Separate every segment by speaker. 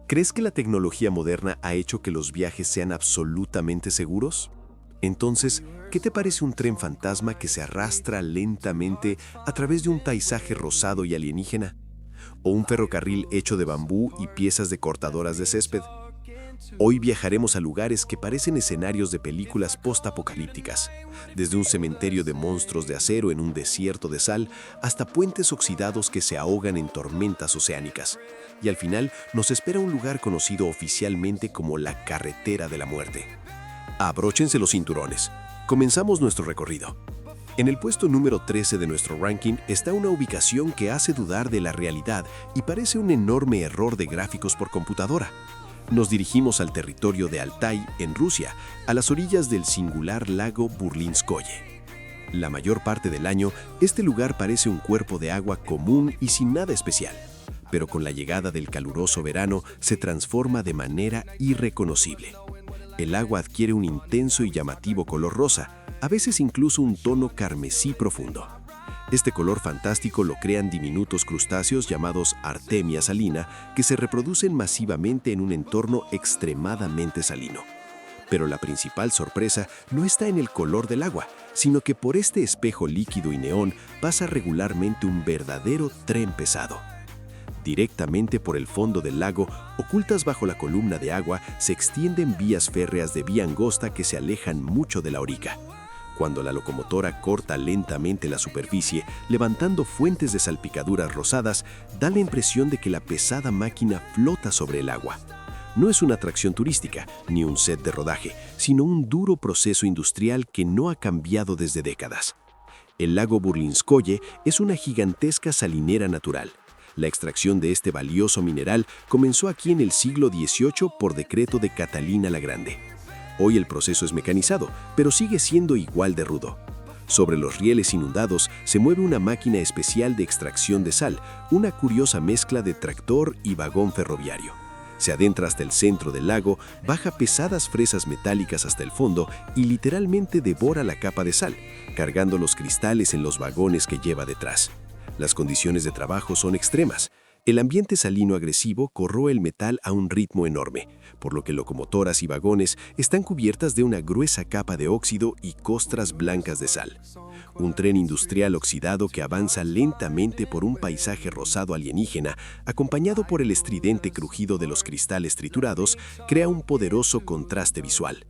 Speaker 1: ¿Crees que la tecnología moderna ha hecho que los viajes sean absolutamente seguros? Entonces, ¿qué te parece un tren fantasma que se arrastra lentamente a través de un paisaje rosado y alienígena? ¿O un ferrocarril hecho de bambú y piezas de cortadoras de césped? Hoy viajaremos a lugares que parecen escenarios de películas post-apocalípticas, desde un cementerio de monstruos de acero en un desierto de sal hasta puentes oxidados que se ahogan en tormentas oceánicas. Y al final nos espera un lugar conocido oficialmente como la Carretera de la Muerte. Abróchense los cinturones. Comenzamos nuestro recorrido. En el puesto número 13 de nuestro ranking está una ubicación que hace dudar de la realidad y parece un enorme error de gráficos por computadora. Nos dirigimos al territorio de Altai, en Rusia, a las orillas del singular lago Burlinskoye. La mayor parte del año, este lugar parece un cuerpo de agua común y sin nada especial, pero con la llegada del caluroso verano se transforma de manera irreconocible. El agua adquiere un intenso y llamativo color rosa, a veces incluso un tono carmesí profundo. Este color fantástico lo crean diminutos crustáceos llamados Artemia salina, que se reproducen masivamente en un entorno extremadamente salino. Pero la principal sorpresa no está en el color del agua, sino que por este espejo líquido y neón pasa regularmente un verdadero tren pesado. Directamente por el fondo del lago, ocultas bajo la columna de agua, se extienden vías férreas de vía angosta que se alejan mucho de la orilla. Cuando la locomotora corta lentamente la superficie, levantando fuentes de salpicaduras rosadas, da la impresión de que la pesada máquina flota sobre el agua. No es una atracción turística, ni un set de rodaje, sino un duro proceso industrial que no ha cambiado desde décadas. El lago Burlinskoye es una gigantesca salinera natural. La extracción de este valioso mineral comenzó aquí en el siglo XVIII por decreto de Catalina la Grande. Hoy el proceso es mecanizado, pero sigue siendo igual de rudo. Sobre los rieles inundados se mueve una máquina especial de extracción de sal, una curiosa mezcla de tractor y vagón ferroviario. Se adentra hasta el centro del lago, baja pesadas fresas metálicas hasta el fondo y literalmente devora la capa de sal, cargando los cristales en los vagones que lleva detrás. Las condiciones de trabajo son extremas. El ambiente salino agresivo corroe el metal a un ritmo enorme, por lo que locomotoras y vagones están cubiertas de una gruesa capa de óxido y costras blancas de sal. Un tren industrial oxidado que avanza lentamente por un paisaje rosado alienígena, acompañado por el estridente crujido de los cristales triturados, crea un poderoso contraste visual.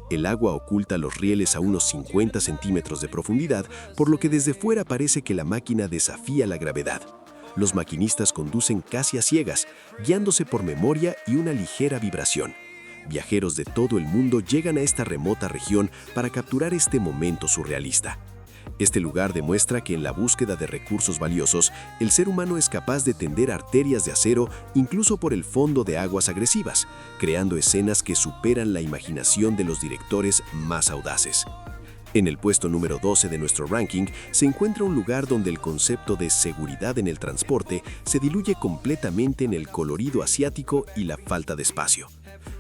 Speaker 1: El agua oculta los rieles a unos 50 centímetros de profundidad, por lo que desde fuera parece que la máquina desafía la gravedad. Los maquinistas conducen casi a ciegas, guiándose por memoria y una ligera vibración. Viajeros de todo el mundo llegan a esta remota región para capturar este momento surrealista. Este lugar demuestra que en la búsqueda de recursos valiosos, el ser humano es capaz de tender arterias de acero incluso por el fondo de aguas agresivas, creando escenas que superan la imaginación de los directores más audaces. En el puesto número 12 de nuestro ranking se encuentra un lugar donde el concepto de seguridad en el transporte se diluye completamente en el colorido asiático y la falta de espacio.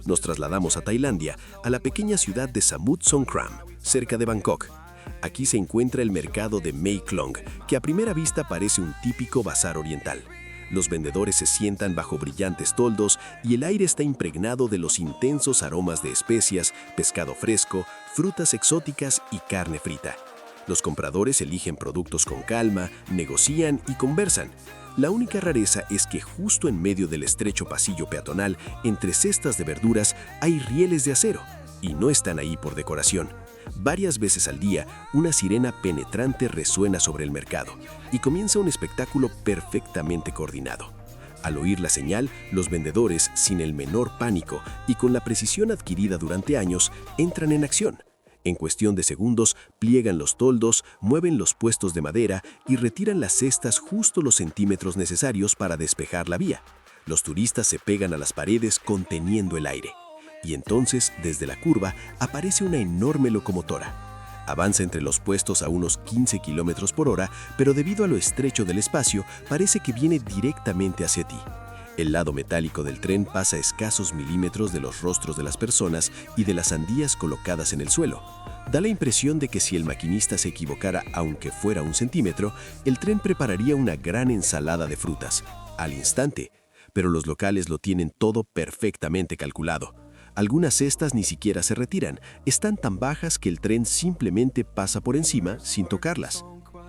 Speaker 1: Nos trasladamos a Tailandia, a la pequeña ciudad de Samut Songkhram, cerca de Bangkok. Aquí se encuentra el mercado de Mae Klong, que a primera vista parece un típico bazar oriental. Los vendedores se sientan bajo brillantes toldos y el aire está impregnado de los intensos aromas de especias, pescado fresco, frutas exóticas y carne frita. Los compradores eligen productos con calma, negocian y conversan. La única rareza es que justo en medio del estrecho pasillo peatonal, entre cestas de verduras, hay rieles de acero, y no están ahí por decoración. Varias veces al día, una sirena penetrante resuena sobre el mercado y comienza un espectáculo perfectamente coordinado. Al oír la señal, los vendedores, sin el menor pánico y con la precisión adquirida durante años, entran en acción. En cuestión de segundos, pliegan los toldos, mueven los puestos de madera y retiran las cestas justo los centímetros necesarios para despejar la vía. Los turistas se pegan a las paredes conteniendo el aire. Y entonces, desde la curva, aparece una enorme locomotora. Avanza entre los puestos a unos 15 km por hora, pero debido a lo estrecho del espacio, parece que viene directamente hacia ti. El lado metálico del tren pasa a escasos milímetros de los rostros de las personas y de las sandías colocadas en el suelo. Da la impresión de que si el maquinista se equivocara aunque fuera un centímetro, el tren prepararía una gran ensalada de frutas, al instante. pero los locales lo tienen todo perfectamente calculado. Algunas cestas ni siquiera se retiran, están tan bajas que el tren simplemente pasa por encima sin tocarlas.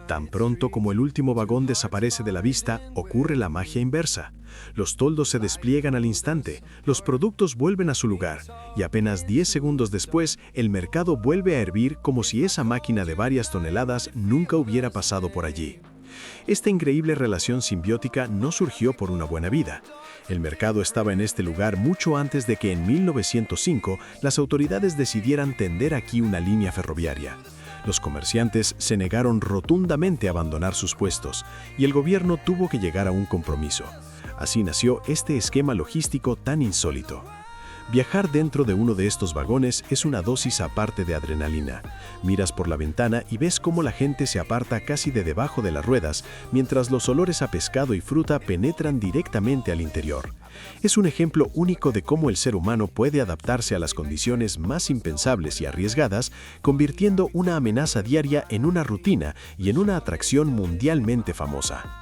Speaker 2: Tan pronto como el último vagón desaparece de la vista, ocurre la magia inversa. Los toldos se despliegan al instante, los productos vuelven a su lugar, y apenas 10 segundos después, el mercado vuelve a hervir como si esa máquina de varias toneladas nunca hubiera pasado por allí. Esta increíble relación simbiótica no surgió por una buena vida. El mercado estaba en este lugar mucho antes de que en 1905 las autoridades decidieran tender aquí una línea ferroviaria. Los comerciantes se negaron rotundamente a abandonar sus puestos y el gobierno tuvo que llegar a un compromiso. Así nació este esquema logístico tan insólito. Viajar dentro de uno de estos vagones es una dosis aparte de adrenalina. Miras por la ventana y ves cómo la gente se aparta casi de debajo de las ruedas, mientras los olores a pescado y fruta penetran directamente al interior. Es un ejemplo único de cómo el ser humano puede adaptarse a las condiciones más impensables y arriesgadas, convirtiendo una amenaza diaria en una rutina y en una atracción mundialmente famosa.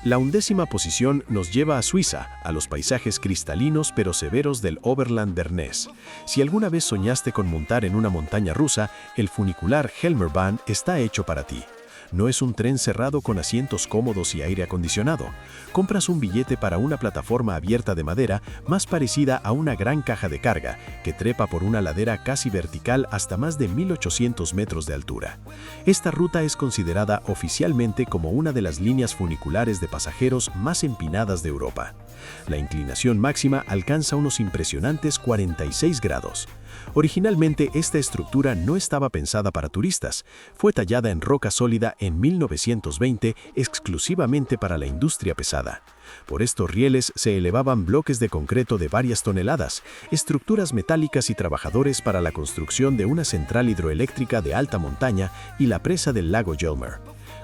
Speaker 2: La 11ª posición nos lleva a Suiza, a los paisajes cristalinos pero severos del Oberland Bernés. Si alguna vez soñaste con montar en una montaña rusa, el funicular Helmerbahn está hecho para ti. No es un tren cerrado con asientos cómodos y aire acondicionado. Compras un billete para una plataforma abierta de madera más parecida a una gran caja de carga, que trepa por una ladera casi vertical hasta más de 1800 metros de altura. Esta ruta es considerada oficialmente como una de las líneas funiculares de pasajeros más empinadas de Europa. La inclinación máxima alcanza unos impresionantes 46 grados. Originalmente, esta estructura no estaba pensada para turistas. Fue tallada en roca sólida en 1920 exclusivamente para la industria pesada. Por estos rieles se elevaban bloques de concreto de varias toneladas, estructuras metálicas y trabajadores para la construcción de una central hidroeléctrica de alta montaña y la presa del lago Gelmer.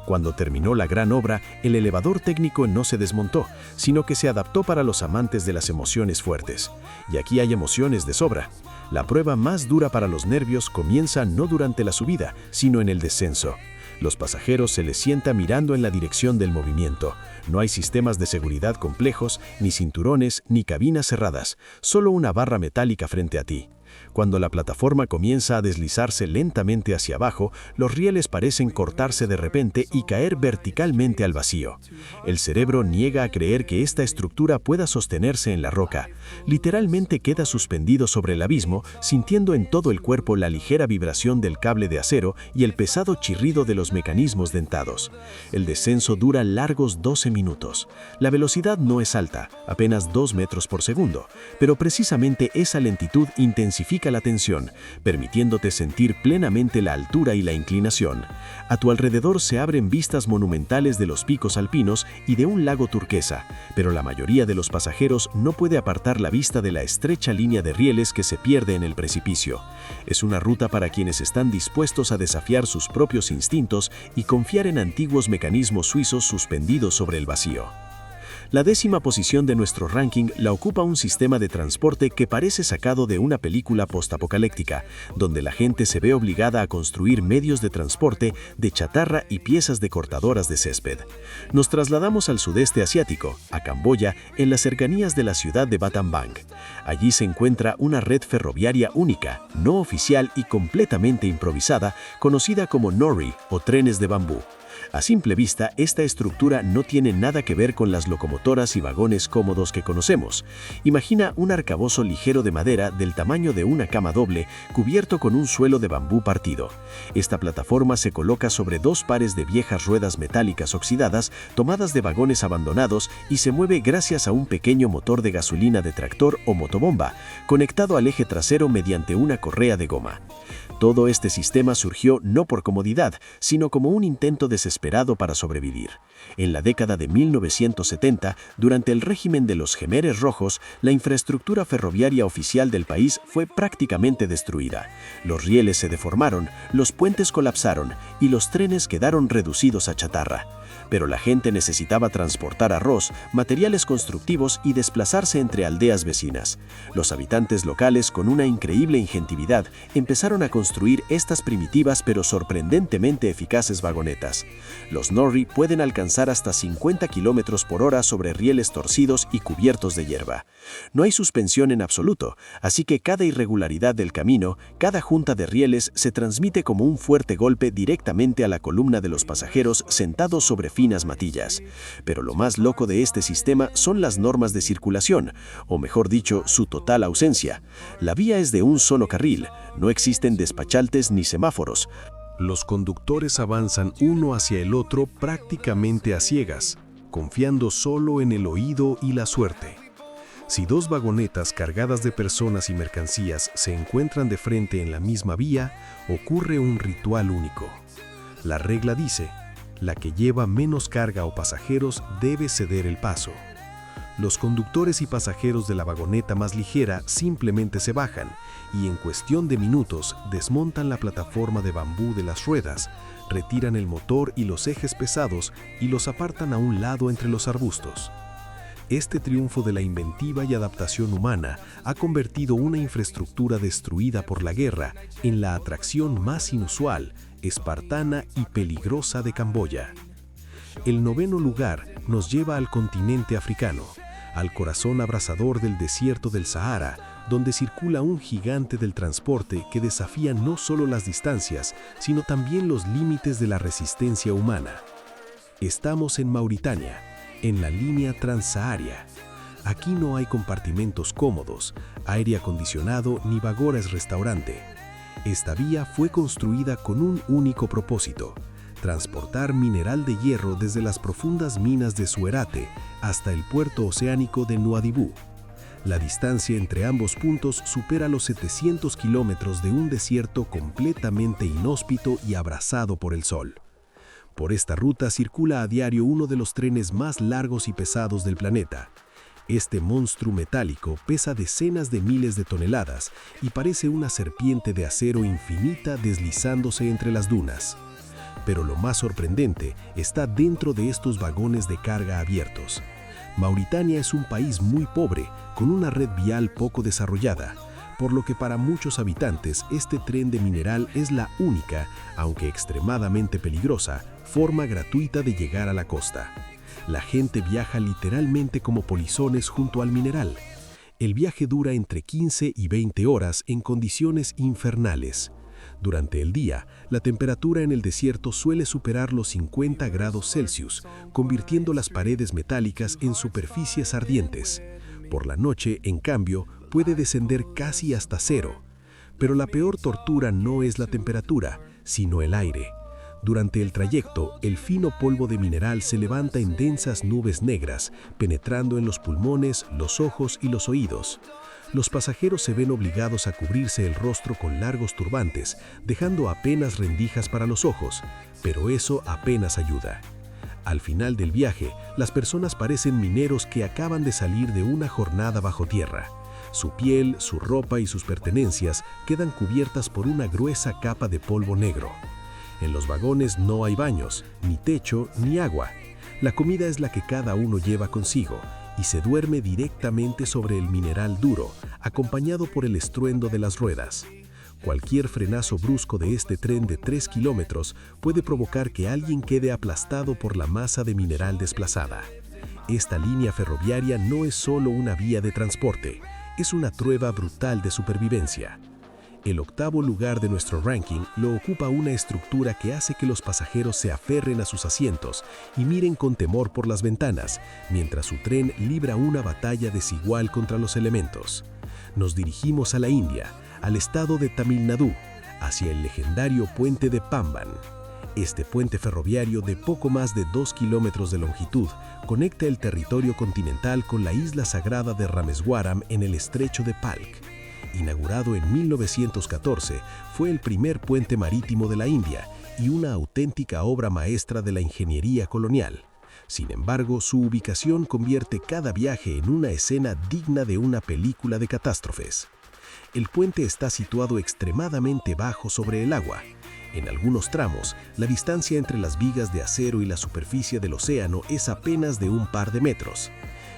Speaker 2: Cuando terminó la gran obra, el elevador técnico no se desmontó, sino que se adaptó para los amantes de las emociones fuertes. Y aquí hay emociones de sobra. La prueba más dura para los nervios comienza no durante la subida, sino en el descenso. Los pasajeros se les sienta mirando en la dirección del movimiento. No hay sistemas de seguridad complejos, ni cinturones, ni cabinas cerradas, solo una barra metálica frente a ti. Cuando la plataforma comienza a deslizarse lentamente hacia abajo, los rieles parecen cortarse de repente y caer verticalmente al vacío. El cerebro niega a creer que esta estructura pueda sostenerse en la roca. Literalmente queda suspendido sobre el abismo, sintiendo en todo el cuerpo la ligera vibración del cable de acero y el pesado chirrido de los mecanismos dentados. El descenso dura largos 12 minutos. La velocidad no es alta, apenas 2 metros por segundo, pero precisamente esa lentitud intensifica la tensión, permitiéndote sentir plenamente la altura y la inclinación. A tu alrededor se abren vistas monumentales de los picos alpinos y de un lago turquesa, pero la mayoría de los pasajeros no puede apartar la vista de la estrecha línea de rieles que se pierde en el precipicio. Es una ruta para quienes están dispuestos a desafiar sus propios instintos y confiar en antiguos mecanismos suizos suspendidos sobre el vacío. La 10ª posición de nuestro ranking la ocupa un sistema de transporte que parece sacado de una película postapocalíptica, donde la gente se ve obligada a construir medios de transporte de chatarra y piezas de cortadoras de césped. Nos trasladamos al sudeste asiático, a Camboya, en las cercanías de la ciudad de Battambang. Allí se encuentra una red ferroviaria única, no oficial y completamente improvisada, conocida como Nori o trenes de bambú. A simple vista, esta estructura no tiene nada que ver con las locomotoras y vagones cómodos que conocemos. Imagina un arcabozo ligero de madera del tamaño de una cama doble, cubierto con un suelo de bambú partido. Esta plataforma se coloca sobre 2 pares de viejas ruedas metálicas oxidadas, tomadas de vagones abandonados, y se mueve gracias a un pequeño motor de gasolina de tractor o motobomba, conectado al eje trasero mediante una correa de goma. Todo este sistema surgió no por comodidad, sino como un intento desesperado para sobrevivir. En la década de 1970, durante el régimen de los Jemeres Rojos, la infraestructura ferroviaria oficial del país fue prácticamente destruida. Los rieles se deformaron, los puentes colapsaron y los trenes quedaron reducidos a chatarra.
Speaker 3: Pero la gente necesitaba transportar arroz, materiales constructivos y desplazarse entre aldeas vecinas. Los habitantes locales, con una increíble ingenividad, empezaron a construir estas primitivas pero sorprendentemente eficaces vagonetas. Los Norrie pueden alcanzar hasta 50 km por hora sobre rieles torcidos y cubiertos de hierba. No hay suspensión en absoluto, así que cada irregularidad del camino, cada junta de rieles se transmite como un fuerte golpe directamente a la columna de los pasajeros sentados sobre finas matillas. Pero lo más loco de este sistema son las normas de circulación, o mejor dicho, su total ausencia. La vía es de un solo carril, no existen despachaltes ni semáforos.
Speaker 2: Los conductores avanzan uno hacia el otro prácticamente a ciegas, confiando solo en el oído y la suerte. Si dos vagonetas cargadas de personas y mercancías se encuentran de frente en la misma vía, ocurre un ritual único. La regla dice: la que lleva menos carga o pasajeros debe ceder el paso. Los conductores y pasajeros de la vagoneta más ligera simplemente se bajan y en cuestión de minutos desmontan la plataforma de bambú de las ruedas, retiran el motor y los ejes pesados y los apartan a un lado entre los arbustos. Este triunfo de la inventiva y adaptación humana ha convertido una infraestructura destruida por la guerra en la atracción más inusual, espartana y peligrosa de Camboya. El 9º lugar nos lleva al continente africano, al corazón abrasador del desierto del Sahara, donde circula un gigante del transporte que desafía no solo las distancias, sino también los límites de la resistencia humana. Estamos en Mauritania, en la línea transaharia. Aquí no hay compartimentos cómodos, aire acondicionado ni vagones-restaurante. Esta vía fue construida con un único propósito: transportar mineral de hierro desde las profundas minas de Suerate hasta el puerto oceánico de Nuadhibou. La distancia entre ambos puntos supera los 700 kilómetros de un desierto completamente inhóspito y abrasado por el sol. Por esta ruta circula a diario uno de los trenes más largos y pesados del planeta. Este monstruo metálico pesa decenas de miles de toneladas y parece una serpiente de acero infinita deslizándose entre las dunas. Pero lo más sorprendente está dentro de estos vagones de carga abiertos. Mauritania es un país muy pobre, con una red vial poco desarrollada, por lo que para muchos habitantes este tren de mineral es la única, aunque extremadamente peligrosa, forma gratuita de llegar a la costa. La gente viaja literalmente como polizones junto al mineral. El viaje dura entre 15 y 20 horas en condiciones infernales. Durante el día, la temperatura en el desierto suele superar los 50 grados Celsius, convirtiendo las paredes metálicas en superficies ardientes. Por la noche, en cambio, puede descender casi hasta cero. Pero la peor tortura no es la temperatura, sino el aire. Durante el trayecto, el fino polvo de mineral se levanta en densas nubes negras, penetrando en los pulmones, los ojos y los oídos. Los pasajeros se ven obligados a cubrirse el rostro con largos turbantes, dejando apenas rendijas para los ojos, pero eso apenas ayuda. Al final del viaje, las personas parecen mineros que acaban de salir de una jornada bajo tierra. Su piel, su ropa y sus pertenencias quedan cubiertas por una gruesa capa de polvo negro. En los vagones no hay baños, ni techo, ni agua. La comida es la que cada uno lleva consigo y se duerme directamente sobre el mineral duro, acompañado por el estruendo de las ruedas. Cualquier frenazo brusco de este tren de 3 kilómetros puede provocar que alguien quede aplastado por la masa de mineral desplazada. Esta línea ferroviaria no es solo una vía de transporte, es una prueba brutal de supervivencia. El 8º lugar de nuestro ranking lo ocupa una estructura que hace que los pasajeros se aferren a sus asientos y miren con temor por las ventanas, mientras su tren libra una batalla desigual contra los elementos. Nos dirigimos a la India, al estado de Tamil Nadu, hacia el legendario puente de Pamban. Este puente ferroviario de poco más de 2 kilómetros de longitud conecta el territorio continental con la isla sagrada de Rameswaram en el estrecho de Palk. Inaugurado en 1914, fue el primer puente marítimo de la India y una auténtica obra maestra de la ingeniería colonial. Sin embargo, su ubicación convierte cada viaje en una escena digna de una película de catástrofes. El puente está situado extremadamente bajo sobre el agua.
Speaker 3: En algunos tramos, la distancia entre las vigas de acero y la superficie del océano es apenas de un par de metros.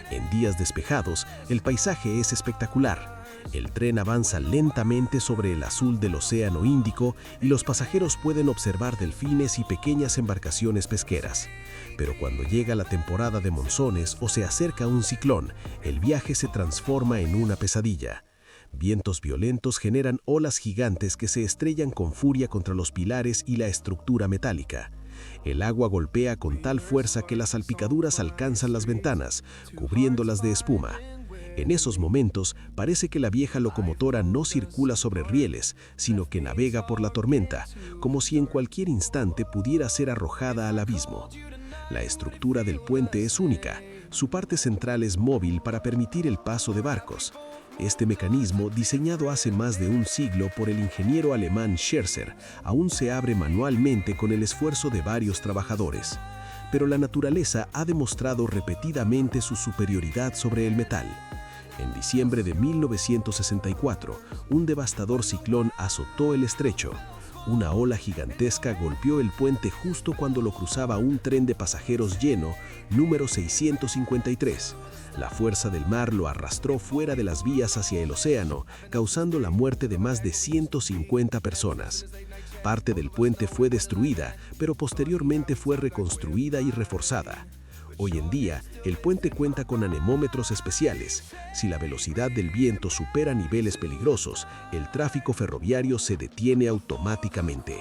Speaker 3: En días despejados, el paisaje es espectacular. El tren avanza lentamente sobre el azul del Océano Índico y los pasajeros pueden observar delfines y pequeñas embarcaciones pesqueras. Pero cuando llega la temporada de monzones o se acerca un ciclón, el viaje se transforma en una pesadilla. Vientos violentos generan olas gigantes que se estrellan con furia contra los pilares y la estructura metálica. El agua golpea con tal fuerza que las salpicaduras alcanzan las ventanas, cubriéndolas de espuma. En esos momentos, parece que la vieja locomotora no circula sobre rieles, sino que navega por la tormenta, como si en cualquier instante pudiera ser arrojada al abismo. La estructura del puente es única. Su parte central es móvil para permitir el paso de barcos. Este mecanismo, diseñado hace más de un siglo por el ingeniero alemán Scherzer, aún se abre manualmente con el esfuerzo de varios trabajadores. Pero la naturaleza ha demostrado repetidamente su superioridad sobre el metal. En diciembre de 1964, un devastador ciclón azotó el estrecho. Una ola gigantesca golpeó el puente justo cuando lo cruzaba un tren de pasajeros lleno, número 653. La fuerza del mar lo arrastró fuera de las vías hacia el océano, causando la muerte de más de 150 personas. Parte del puente fue destruida, pero posteriormente fue reconstruida y reforzada. Hoy en día, el puente cuenta con anemómetros especiales. Si la velocidad del viento supera niveles peligrosos, el tráfico ferroviario se detiene automáticamente.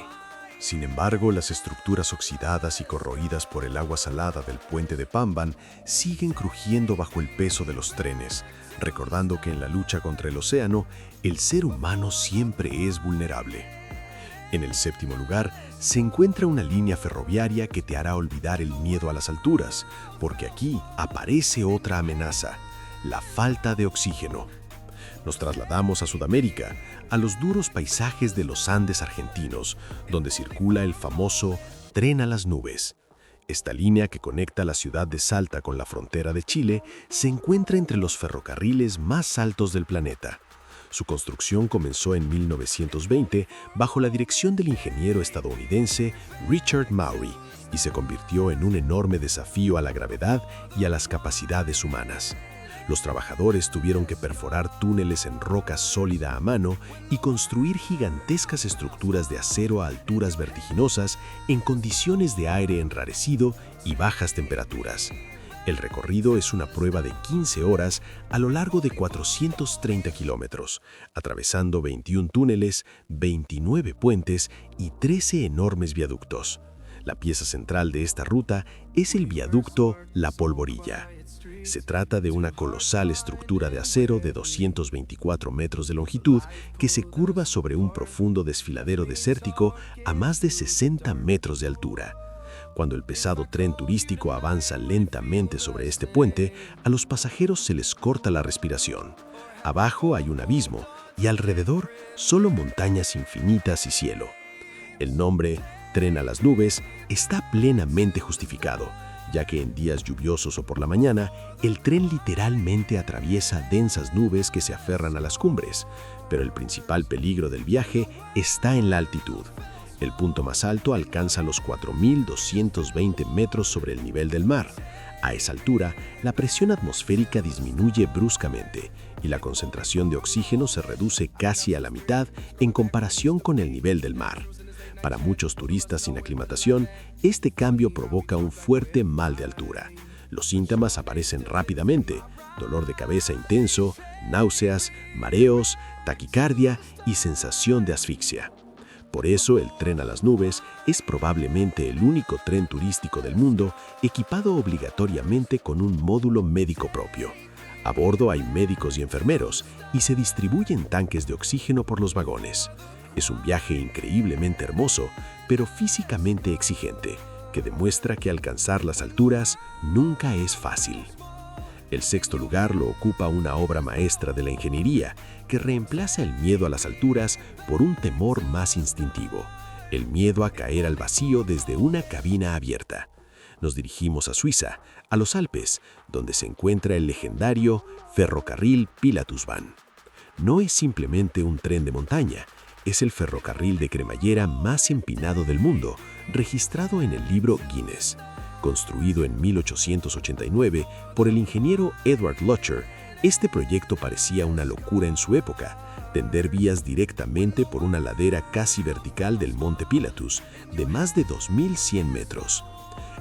Speaker 1: Sin embargo, las estructuras oxidadas y corroídas por el agua salada del puente de Pamban siguen crujiendo bajo el peso de los trenes, recordando que en la lucha contra el océano, el ser humano siempre es vulnerable. En el séptimo lugar, se encuentra una línea ferroviaria que te hará olvidar el miedo a las alturas, porque aquí aparece otra amenaza, la falta de oxígeno. Nos trasladamos a Sudamérica, a los duros paisajes de los Andes argentinos, donde circula el famoso Tren a las Nubes. Esta línea que conecta la ciudad de Salta con la frontera de Chile se encuentra entre los ferrocarriles más altos del planeta. Su construcción comenzó en 1920 bajo la dirección del ingeniero estadounidense Richard Maury y se convirtió en un enorme desafío a la gravedad y a las capacidades humanas. Los trabajadores tuvieron que perforar túneles en roca sólida a mano y construir gigantescas estructuras de acero a alturas vertiginosas en condiciones de aire enrarecido y bajas temperaturas. El recorrido es una prueba de 15 horas a lo largo de 430 kilómetros, atravesando 21 túneles, 29 puentes y 13 enormes viaductos. La pieza central de esta ruta es el viaducto La Polvorilla. Se trata de una colosal estructura de acero de 224 metros de longitud que se curva sobre un profundo desfiladero desértico a más de 60 metros de altura. Cuando el pesado tren turístico avanza lentamente sobre este puente, a los pasajeros se les corta la respiración. Abajo hay un abismo y alrededor solo montañas infinitas y cielo. El nombre Tren a las Nubes está plenamente justificado, ya que en días lluviosos o por la mañana, el tren literalmente atraviesa densas nubes que se aferran a las cumbres, pero el principal peligro del viaje está en la altitud. El punto más alto alcanza los 4.220 metros sobre el nivel del mar. A esa altura, la presión atmosférica disminuye bruscamente y la concentración de oxígeno se reduce casi a la mitad en comparación con el nivel del mar. Para muchos turistas sin aclimatación, este cambio provoca un fuerte mal de altura. Los síntomas aparecen rápidamente: dolor de cabeza intenso, náuseas, mareos, taquicardia y sensación de asfixia. Por eso, el Tren a las Nubes es probablemente el único tren turístico del mundo equipado obligatoriamente con un módulo médico propio. A bordo hay médicos y enfermeros y se distribuyen tanques de oxígeno por los vagones. Es un viaje increíblemente hermoso, pero físicamente exigente, que demuestra que alcanzar las alturas nunca es fácil. El sexto lugar lo ocupa una obra maestra de la ingeniería que reemplaza el miedo a las alturas por un temor más instintivo: el miedo a caer al vacío desde una cabina abierta. Nos dirigimos a Suiza, a los Alpes, donde se encuentra el legendario Ferrocarril Pilatusbahn. No es simplemente un tren de montaña,
Speaker 3: Es el ferrocarril de cremallera más empinado del mundo, registrado en el libro Guinness. Construido en 1889 por el ingeniero Edward Locher, este proyecto parecía una locura en su época: tender vías directamente por una ladera casi vertical del Monte Pilatus, de más de 2.100 metros.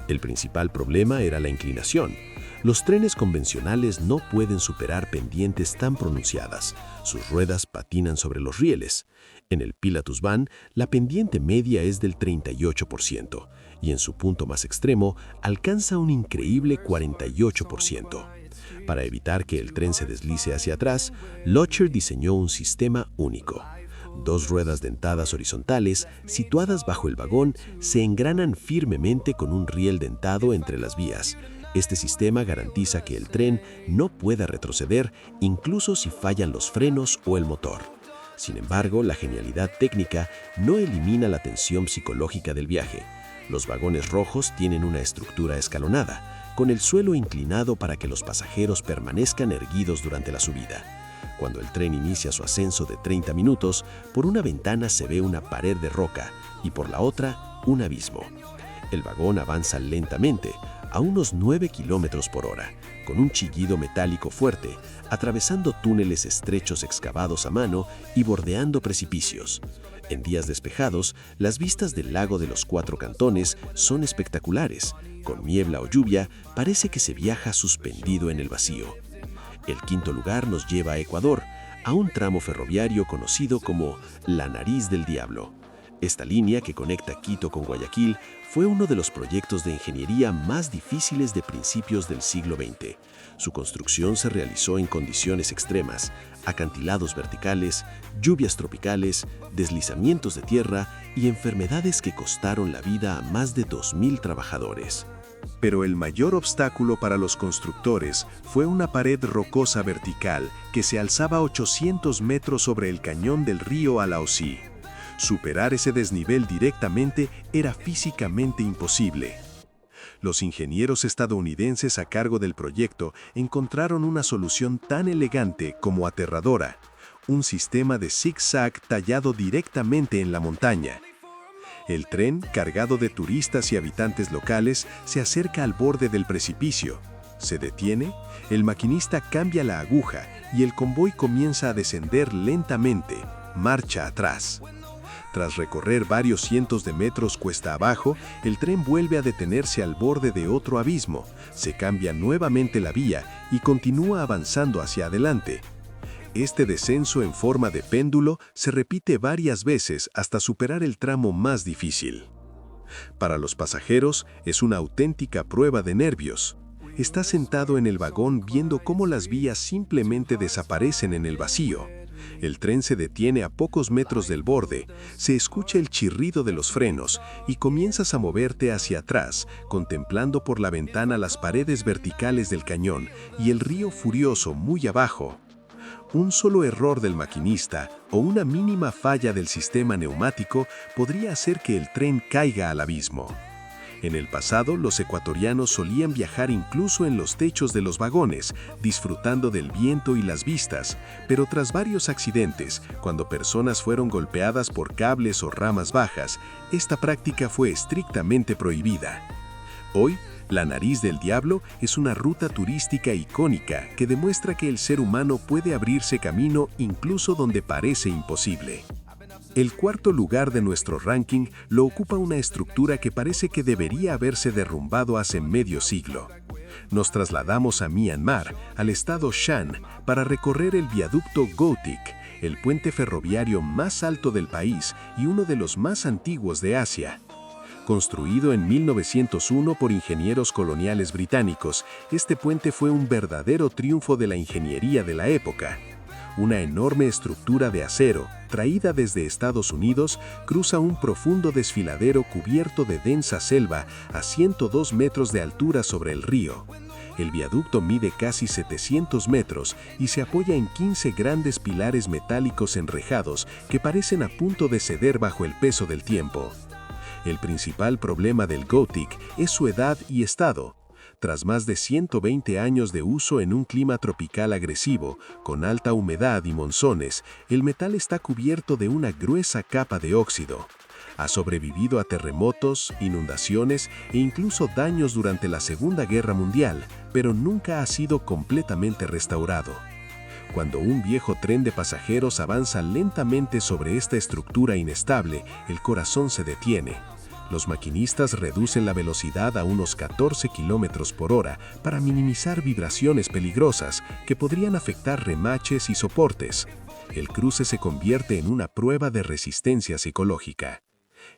Speaker 3: El principal problema era la inclinación. Los trenes convencionales no pueden superar pendientes tan pronunciadas. Sus ruedas patinan sobre los rieles. En el Pilatus Van, la pendiente media es del 38% y en su punto más extremo alcanza un increíble 48%. Para evitar que el tren se deslice hacia atrás, Locher diseñó un sistema único. 2 ruedas dentadas horizontales, situadas bajo el vagón, se engranan firmemente con un riel dentado entre las vías. Este sistema garantiza que el tren no pueda retroceder, incluso si fallan los frenos o el motor. Sin embargo, la genialidad técnica no elimina la tensión psicológica del viaje. Los vagones rojos tienen una estructura escalonada, con el suelo inclinado para que los pasajeros permanezcan erguidos durante la subida. Cuando el tren inicia su ascenso de 30 minutos, por una ventana se ve una pared de roca y por la otra, un abismo. El vagón avanza lentamente, a unos 9 kilómetros por hora, con un chillido metálico fuerte, atravesando túneles estrechos excavados a mano y bordeando precipicios. En días despejados, las vistas del lago de los 4 cantones son espectaculares. Con niebla o lluvia, parece que se viaja suspendido en el vacío. El quinto lugar nos lleva a Ecuador, a un tramo ferroviario conocido como la Nariz del Diablo. Esta línea, que conecta Quito con Guayaquil, fue uno de los proyectos de ingeniería más difíciles de principios del siglo XX. Su construcción se realizó en condiciones extremas: acantilados verticales, lluvias tropicales, deslizamientos de tierra y enfermedades que costaron la vida a más de 2.000 trabajadores.
Speaker 1: Pero el mayor obstáculo para los constructores fue una pared rocosa vertical que se alzaba 800 metros sobre el cañón del río Alausí. Superar ese desnivel directamente era físicamente imposible. Los ingenieros estadounidenses a cargo del proyecto encontraron una solución tan elegante como aterradora: un sistema de zig-zag tallado directamente en la montaña. El tren, cargado de turistas y habitantes locales, se acerca al borde del precipicio. Se detiene, el maquinista cambia la aguja y el convoy comienza a descender lentamente, marcha atrás. Tras recorrer varios cientos de metros cuesta abajo, el tren vuelve a detenerse al borde de otro abismo, se cambia nuevamente la vía y continúa avanzando hacia adelante. Este descenso en forma de péndulo se repite varias veces hasta superar el tramo más difícil. Para los pasajeros es una auténtica prueba de nervios. Está sentado en el vagón viendo cómo las vías simplemente desaparecen en el vacío. El tren se detiene a pocos metros del borde, se escucha el chirrido de los frenos y comienzas a moverte hacia atrás, contemplando por la ventana las paredes verticales del cañón y el río furioso muy abajo. Un solo error del maquinista o una mínima falla del sistema neumático podría hacer que el tren caiga al abismo. En el pasado, los ecuatorianos solían viajar incluso en los techos de los vagones, disfrutando del viento y las vistas, pero tras varios accidentes, cuando personas fueron golpeadas por cables o ramas bajas, esta práctica fue estrictamente prohibida. Hoy, la Nariz del Diablo es una ruta turística icónica que demuestra que el ser humano puede abrirse camino incluso donde parece imposible. El cuarto lugar de nuestro ranking lo ocupa una estructura que parece que debería haberse derrumbado hace medio siglo. Nos trasladamos a Myanmar, al estado Shan, para recorrer el viaducto Go-Tik, el puente ferroviario más alto del país y uno de los más antiguos de Asia. Construido en 1901 por ingenieros coloniales británicos, este puente fue un verdadero triunfo de la ingeniería de la época. Una enorme estructura de acero, traída desde Estados Unidos, cruza un profundo desfiladero cubierto de densa selva a 102 metros de altura sobre el río. El viaducto mide casi 700 metros y se apoya en 15 grandes pilares metálicos enrejados que parecen a punto de ceder bajo el peso del tiempo. El principal problema del Go-Tik es su edad y estado. Tras más de 120 años de uso en un clima tropical agresivo, con alta humedad y monzones, el metal está cubierto de una gruesa capa de óxido. Ha sobrevivido a terremotos, inundaciones e incluso daños durante la Segunda Guerra Mundial, pero nunca ha sido completamente restaurado. Cuando un viejo tren de pasajeros avanza lentamente sobre esta estructura inestable, el corazón se detiene. Los maquinistas reducen la velocidad a unos 14 km por hora para minimizar vibraciones peligrosas que podrían afectar remaches y soportes. El cruce se convierte en una prueba de resistencia psicológica.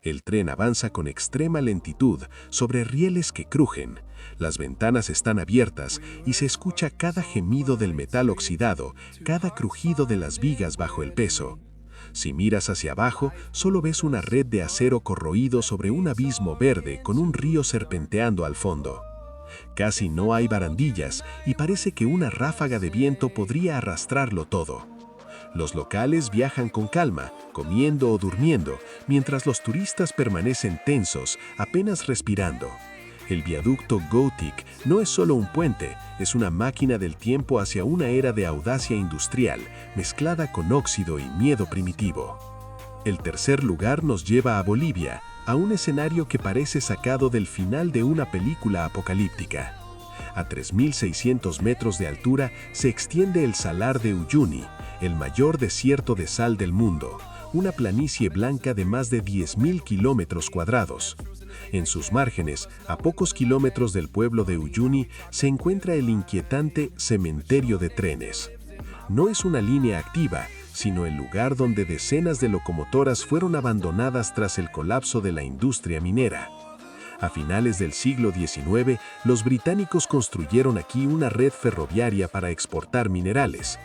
Speaker 1: El tren avanza con extrema lentitud sobre rieles que crujen. Las ventanas están abiertas y se escucha cada gemido del metal oxidado, cada crujido de las vigas bajo el peso. Si miras hacia abajo, solo ves una red de acero corroído sobre un abismo verde con un río serpenteando al fondo. Casi no hay barandillas y parece que una ráfaga de viento podría arrastrarlo todo. Los locales viajan con calma, comiendo o durmiendo, mientras los turistas permanecen tensos, apenas respirando. El viaducto Gothic no es solo un puente, es una máquina del tiempo hacia una era de audacia industrial, mezclada con óxido y miedo primitivo. El tercer lugar nos lleva a Bolivia, a un escenario que parece sacado del final de una película apocalíptica. A 3.600 metros de altura se extiende el Salar de Uyuni, el mayor desierto de sal del mundo, una planicie blanca de más de 10.000 kilómetros cuadrados. En sus márgenes, a pocos kilómetros del pueblo de Uyuni, se encuentra el inquietante cementerio de trenes. No es una línea activa, sino el lugar donde decenas de locomotoras fueron abandonadas tras el colapso de la industria minera. A finales del siglo XIX, los británicos construyeron aquí una red ferroviaria para exportar minerales.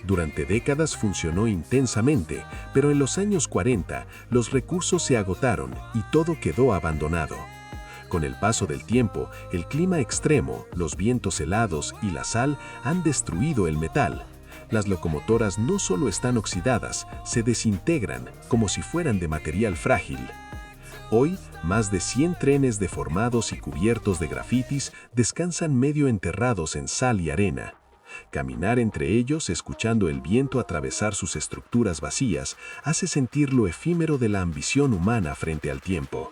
Speaker 1: Durante décadas funcionó intensamente, pero en los años 40 los recursos se agotaron y todo quedó abandonado. Con el paso del tiempo, el clima extremo, los vientos helados y la sal han destruido el metal. Las locomotoras no solo están oxidadas, se desintegran como si fueran de material frágil. Hoy, más de 100 trenes deformados y cubiertos de grafitis descansan medio enterrados en sal y arena. Caminar entre ellos, escuchando el viento atravesar sus estructuras vacías, hace sentir lo efímero de la ambición humana frente al tiempo.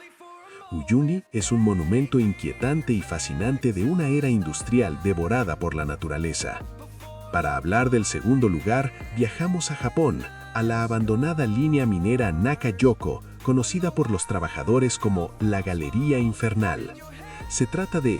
Speaker 1: Uyuni es un monumento inquietante y fascinante de una era industrial devorada por la naturaleza. Para hablar del segundo lugar, viajamos a Japón, a la abandonada línea minera Naka-Yoko, conocida por los trabajadores como la Galería Infernal. Se trata de